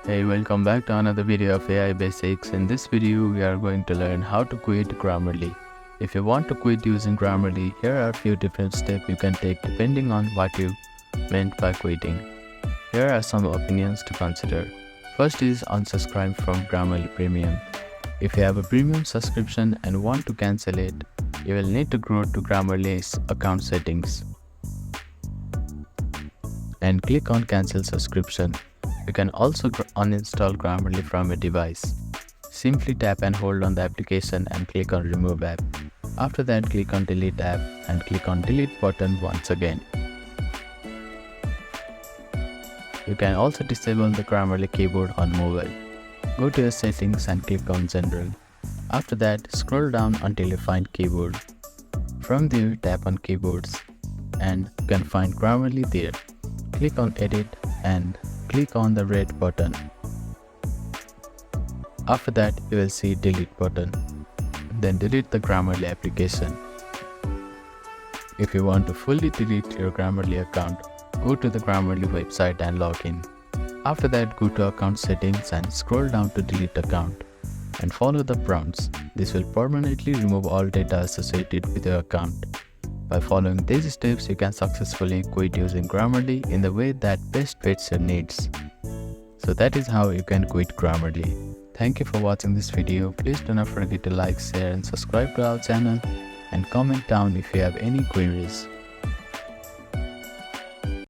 Hey, welcome back to another video of AI Basics. In this video, we are going to learn how to quit Grammarly. If you want to quit using Grammarly, here are a few different steps you can take depending on what you meant by quitting. Here are some opinions to consider. First is unsubscribe from Grammarly Premium. If you have a premium subscription and want to cancel it, you will need to go to Grammarly's account settings and click on cancel subscription. You can also uninstall Grammarly from a device. Simply tap and hold on the application and click on remove app. After that, click on delete app and click on delete button once again. You can also disable the Grammarly keyboard on mobile. Go to your settings and click on general. After that, scroll down until you find keyboard. From there, tap on keyboards and you can find Grammarly there. Click on edit and click on the red button. After that, you will see delete button. Then delete the Grammarly application. If you want to fully delete your Grammarly account, go to the Grammarly website and log in. After that, go to account settings and scroll down to delete account and follow the prompts. This will permanently remove all data associated with your account. By following these steps, you can successfully quit using Grammarly in the way that best fits your needs. So that is how you can quit Grammarly. Thank you for watching this video. Please do not forget to like, share and subscribe to our channel and comment down if you have any queries.